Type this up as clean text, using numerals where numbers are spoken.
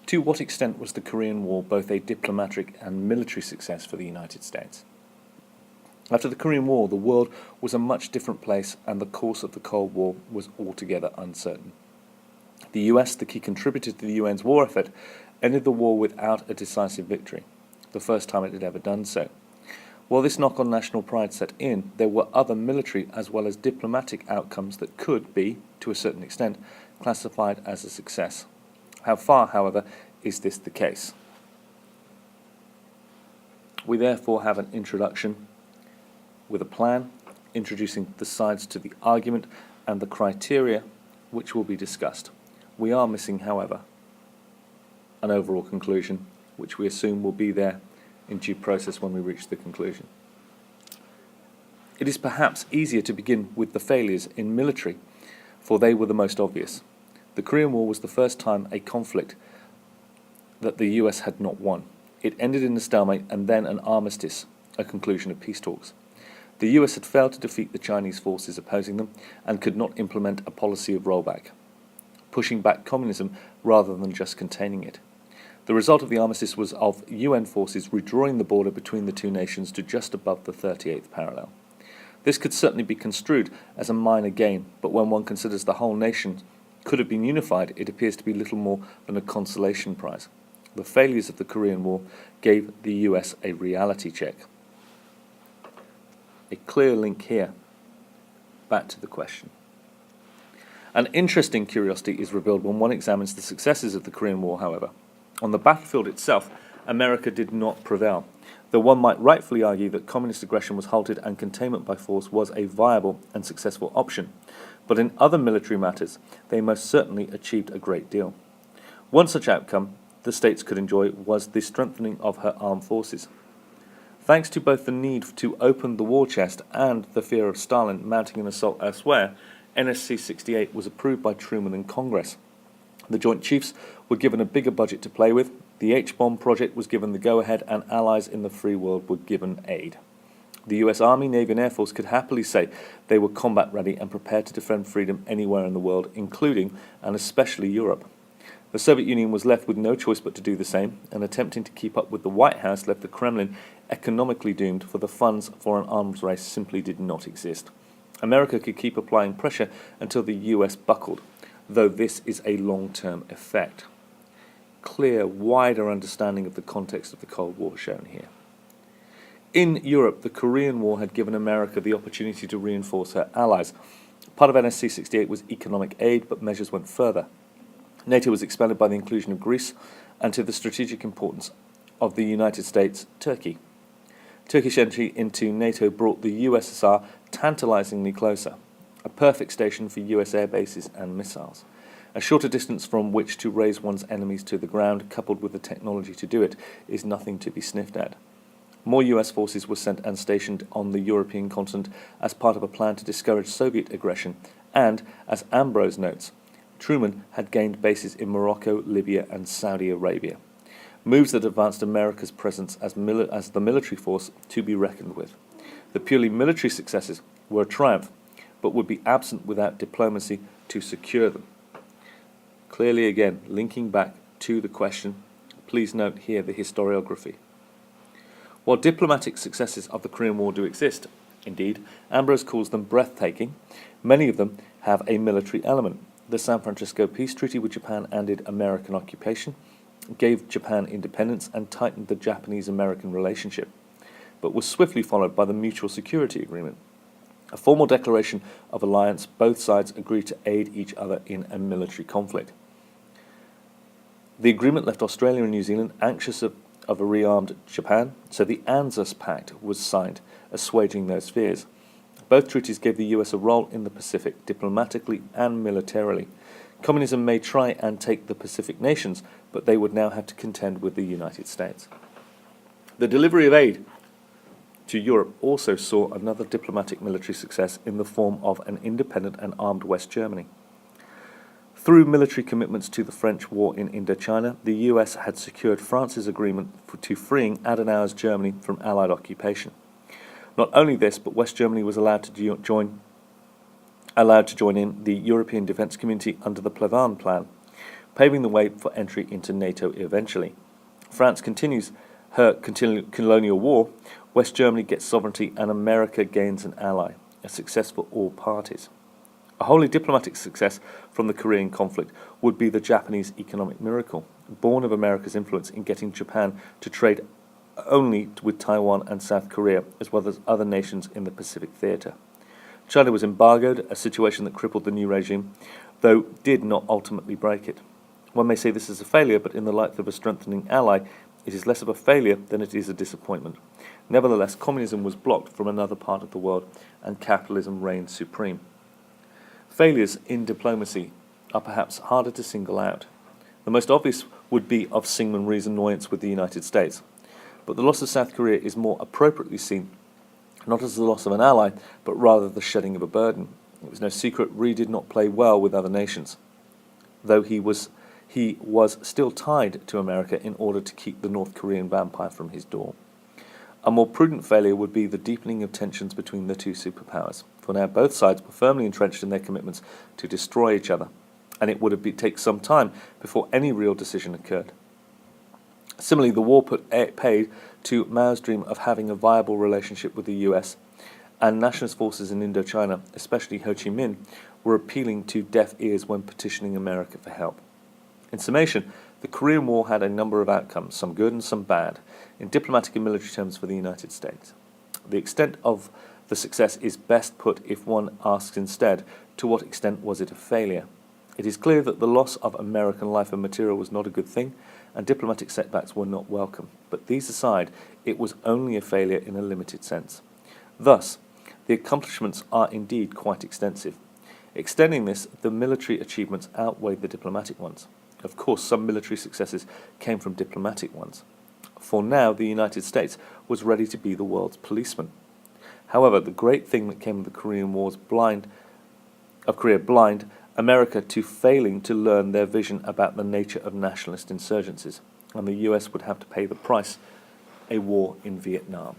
To what extent was the Korean War both a diplomatic and military success for the United States? After the Korean War, the world was a much different place and the course of the Cold War was altogether uncertain. The US, the key contributor to the UN's war effort, ended the war without a decisive victory, the first time it had ever done so. While this knock on national pride set in, there were other military as well as diplomatic outcomes that could be, to a certain extent, classified as a success. How far, however, is this the case? We therefore have an introduction with a plan, introducing the sides to the argument and the criteria which will be discussed. We are missing, however, an overall conclusion, which we assume will be there in due process when we reach the conclusion. It is perhaps easier to begin with the failures in military, for they were the most obvious. The Korean War was the first time a conflict that the US had not won. It ended in a stalemate and then an armistice, a conclusion of peace talks. The US had failed to defeat the Chinese forces opposing them and could not implement a policy of rollback, pushing back communism rather than just containing it. The result of the armistice was of UN forces redrawing the border between the two nations to just above the 38th parallel. This could certainly be construed as a minor gain, but when one considers the whole nation could have been unified, it appears to be little more than a consolation prize. The failures of the Korean War gave the US a reality check. A clear link here. Back to the question. An interesting curiosity is revealed when one examines the successes of the Korean War, however. On the battlefield itself, America did not prevail, though one might rightfully argue that communist aggression was halted and containment by force was a viable and successful option. But in other military matters, they most certainly achieved a great deal. One such outcome the states could enjoy was the strengthening of her armed forces. Thanks to both the need to open the war chest and the fear of Stalin mounting an assault elsewhere, NSC 68 was approved by Truman and Congress. The Joint Chiefs were given a bigger budget to play with, the H-bomb project was given the go-ahead, and allies in the free world were given aid. The US Army, Navy and Air Force could happily say they were combat ready and prepared to defend freedom anywhere in the world, including and especially Europe. The Soviet Union was left with no choice but to do the same, and attempting to keep up with the White House left the Kremlin economically doomed, for the funds for an arms race simply did not exist. America could keep applying pressure until the US buckled, though this is a long-term effect. Clear, wider understanding of the context of the Cold War shown here. In Europe, the Korean War had given America the opportunity to reinforce her allies. Part of NSC 68 was economic aid, but measures went further. NATO was expanded by the inclusion of Greece and to the strategic importance of the United States, Turkey. Turkish entry into NATO brought the USSR tantalizingly closer, a perfect station for US air bases and missiles. A shorter distance from which to raise one's enemies to the ground, coupled with the technology to do it, is nothing to be sniffed at. More US forces were sent and stationed on the European continent as part of a plan to discourage Soviet aggression, and, as Ambrose notes, Truman had gained bases in Morocco, Libya and Saudi Arabia. Moves that advanced America's presence as the military force to be reckoned with. The purely military successes were a triumph, but would be absent without diplomacy to secure them. Clearly again, linking back to the question, please note here the historiography. While diplomatic successes of the Korean War do exist, indeed, Ambrose calls them breathtaking, many of them have a military element. The San Francisco Peace Treaty with Japan ended American occupation, gave Japan independence and tightened the Japanese-American relationship, but was swiftly followed by the Mutual Security Agreement. A formal declaration of alliance, both sides agreed to aid each other in a military conflict. The agreement left Australia and New Zealand anxious of a rearmed Japan, so the ANZUS Pact was signed, assuaging those fears. Both treaties gave the US a role in the Pacific, diplomatically and militarily. Communism may try and take the Pacific nations, but they would now have to contend with the United States. The delivery of aid to Europe also saw another diplomatic military success in the form of an independent and armed West Germany. Through military commitments to the French war in Indochina, the US had secured France's agreement to freeing Adenauer's Germany from Allied occupation. Not only this, but West Germany was allowed to join in the European defence community under the Plevan Plan. paving the way for entry into NATO eventually. France continues her colonial war, West Germany gets sovereignty, and America gains an ally, a success for all parties. A wholly diplomatic success from the Korean conflict would be the Japanese economic miracle, born of America's influence in getting Japan to trade only with Taiwan and South Korea, as well as other nations in the Pacific theater. China was embargoed, a situation that crippled the new regime, though did not ultimately break it. One may say this is a failure, but in the light of a strengthening ally, it is less of a failure than it is a disappointment. Nevertheless, communism was blocked from another part of the world, and capitalism reigned supreme. Failures in diplomacy are perhaps harder to single out. The most obvious would be of Syngman Rhee's annoyance with the United States. But the loss of South Korea is more appropriately seen not as the loss of an ally, but rather the shedding of a burden. It was no secret Rhee did not play well with other nations, though he was still tied to America in order to keep the North Korean vampire from his door. A more prudent failure would be the deepening of tensions between the two superpowers, for now both sides were firmly entrenched in their commitments to destroy each other, and it would take some time before any real decision occurred. Similarly, the war paid to Mao's dream of having a viable relationship with the US, and nationalist forces in Indochina, especially Ho Chi Minh, were appealing to deaf ears when petitioning America for help. In summation, the Korean War had a number of outcomes, some good and some bad, in diplomatic and military terms for the United States. The extent of the success is best put if one asks instead, to what extent was it a failure? It is clear that the loss of American life and material was not a good thing, and diplomatic setbacks were not welcome. But these aside, it was only a failure in a limited sense. Thus, the accomplishments are indeed quite extensive. Extending this, the military achievements outweighed the diplomatic ones. Of course, some military successes came from diplomatic ones. For now, the United States was ready to be the world's policeman. However, the great thing that came of the Korean Wars blind America to failing to learn their vision about the nature of nationalist insurgencies, and the US would have to pay the price, a war in Vietnam.